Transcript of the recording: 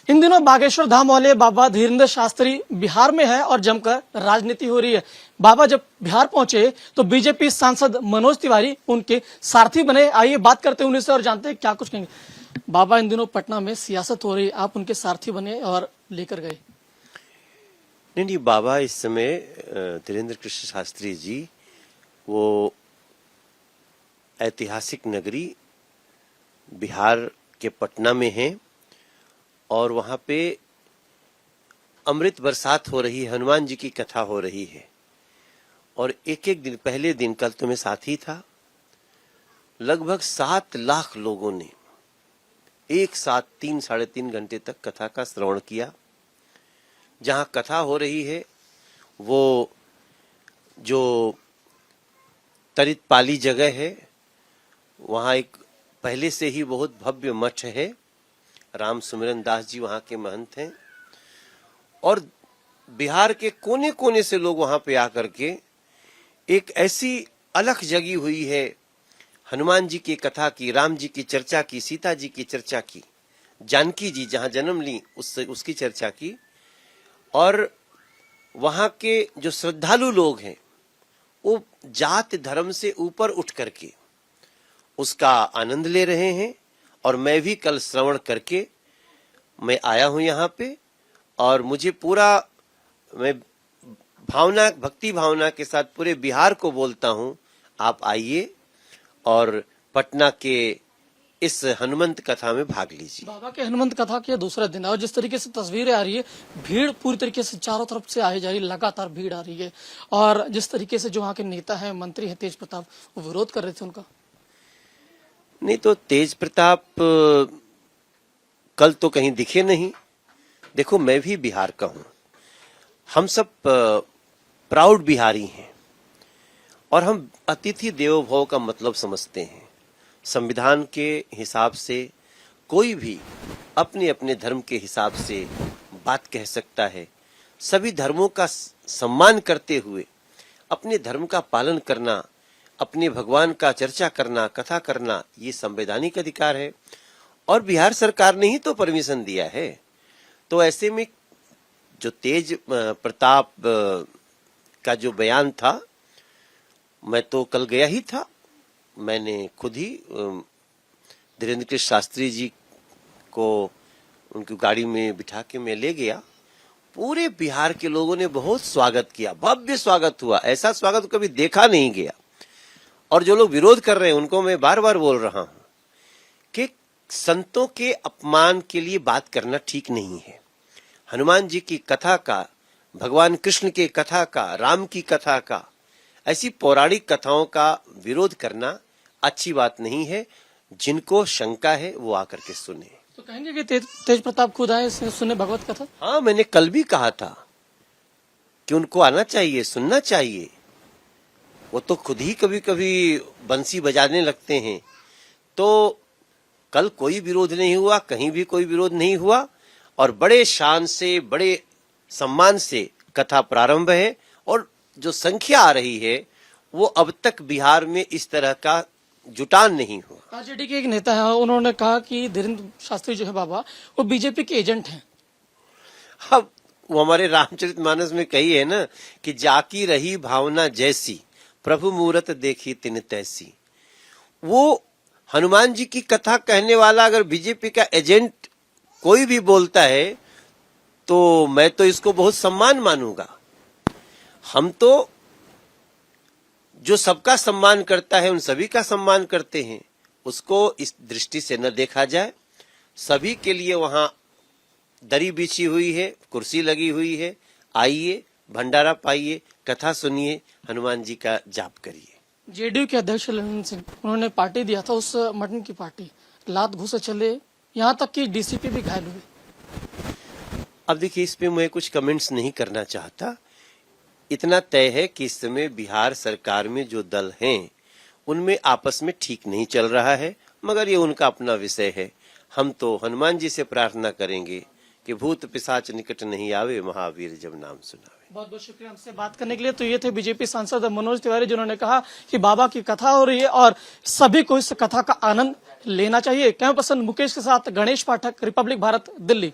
इन दिनों बागेश्वर धाम वाले बाबा धीरेन्द्र शास्त्री बिहार में है और जमकर राजनीति हो रही है। बाबा जब बिहार पहुंचे तो बीजेपी सांसद मनोज तिवारी उनके सारथी बने। आइए बात करते हैं उनसे और जानते हैं क्या कुछ कहेंगे। बाबा इन दिनों पटना में सियासत हो रही, आप उनके सारथी बने और लेकर गए। नहीं, बाबा इस समय धीरेन्द्र कृष्ण शास्त्री जी वो ऐतिहासिक नगरी बिहार के पटना में हैं और वहां पे अमृत बरसात हो रही है, हनुमान जी की कथा हो रही है। और एक एक दिन, पहले दिन कल तो मैं साथ ही था, लगभग 7 लाख लोगों ने एक साथ 3-3.5 घंटे तक कथा का श्रवण किया। जहां कथा हो रही है वो जो तरितपाली जगह है, वहां एक पहले से ही बहुत भव्य मठ है। राम सुमिरन दास जी वहां के महंत हैं और बिहार के कोने कोने से लोग वहां पे आकर के एक ऐसी अलख जगी हुई है हनुमान जी की कथा की, राम जी की चर्चा की, सीता जी की चर्चा की, जानकी जी जहां जन्म ली उसकी चर्चा की। और वहां के जो श्रद्धालु लोग हैं वो जात धर्म से ऊपर उठ करके उसका आनंद ले रहे हैं। और मैं भी कल श्रवण करके मैं आया हूं यहाँ पे और मुझे पूरा, मैं भक्ति भावना के साथ पूरे बिहार को बोलता हूं, आप आइए और पटना के इस हनुमंत कथा में भाग लीजिए। बाबा के हनुमंत कथा के दूसरा दिन है और जिस तरीके से तस्वीरें आ रही है, भीड़ पूरी तरीके से चारों तरफ से आई जा रही है, लगातार भीड़ आ रही है। और जिस तरीके से जो वहाँ के नेता है, मंत्री है तेज प्रताप, वो विरोध कर रहे थे उनका। नहीं तो तेज प्रताप कल तो कहीं दिखे नहीं। देखो, मैं भी बिहार का हूं, हम सब प्राउड बिहारी हैं और हम अतिथि देवो भव का मतलब समझते हैं। संविधान के हिसाब से कोई भी अपने अपने धर्म के हिसाब से बात कह सकता है। सभी धर्मों का सम्मान करते हुए अपने धर्म का पालन करना, अपने भगवान का चर्चा करना, कथा करना, ये संवैधानिक अधिकार है और बिहार सरकार ने ही तो परमिशन दिया है। तो ऐसे में जो तेज प्रताप का जो बयान था, मैं तो कल गया ही था, मैंने खुद ही धीरेन्द्र कृष्ण शास्त्री जी को उनकी गाड़ी में बिठा के मैं ले गया। पूरे बिहार के लोगों ने बहुत स्वागत किया, भव्य स्वागत हुआ, ऐसा स्वागत कभी देखा नहीं गया। और जो लोग विरोध कर रहे हैं उनको मैं बार बार बोल रहा हूं कि संतों के अपमान के लिए बात करना ठीक नहीं है। हनुमान जी की कथा का, भगवान कृष्ण के कथा का, राम की कथा का, ऐसी पौराणिक कथाओं का विरोध करना अच्छी बात नहीं है। जिनको शंका है वो आकर के सुने। तो कहेंगे कि तेज प्रताप खुद आए सुने भगवत कथा? हाँ, मैंने कल भी कहा था कि उनको आना चाहिए, सुनना चाहिए। वो तो खुद ही कभी कभी बंसी बजाने लगते हैं। तो कल कोई विरोध नहीं हुआ, कहीं भी कोई विरोध नहीं हुआ और बड़े शान से, बड़े सम्मान से कथा प्रारंभ है। और जो संख्या आ रही है वो अब तक बिहार में इस तरह का जुटान नहीं हुआ। आरजेडी के एक नेता है, उन्होंने कहा कि धीरेन्द्र शास्त्री जो है बाबा, वो बीजेपी के एजेंट हैं। अब वो हमारे रामचरितमानस में कही है ना कि जाकी रही भावना जैसी, प्रभु मूरत देखी तिन तैसी। वो हनुमान जी की कथा कहने वाला अगर बीजेपी का एजेंट कोई भी बोलता है तो मैं तो इसको बहुत सम्मान मानूंगा। हम तो जो सबका सम्मान करता है उन सभी का सम्मान करते हैं, उसको इस दृष्टि से न देखा जाए। सभी के लिए वहां दरी बिछी हुई है, कुर्सी लगी हुई है, आइए, भंडारा पाइए, कथा सुनिए, हनुमान जी का जाप करिए। जेडीयू के अध्यक्ष ललन सिंह, उन्होंने पार्टी दिया था, उस मटन की पार्टी, लात घुसे चले, यहाँ तक कि डीसीपी भी घायल हुए। अब देखिए, इस पे मैं कुछ कमेंट्स नहीं करना चाहता। इतना तय है कि इस समय बिहार सरकार में जो दल हैं उनमें आपस में ठीक नहीं चल रहा है, मगर ये उनका अपना विषय है। हम तो हनुमान जी से प्रार्थना करेंगे कि भूत पिशाच निकट नहीं आवे, महावीर जब नाम सुनावे। बहुत बहुत शुक्रिया हमसे बात करने के लिए। तो ये थे बीजेपी सांसद मनोज तिवारी, जिन्होंने कहा कि बाबा की कथा हो रही है और सभी को इस कथा का आनंद लेना चाहिए। कैमरा पर्सन मुकेश के साथ गणेश पाठक, रिपब्लिक भारत, दिल्ली।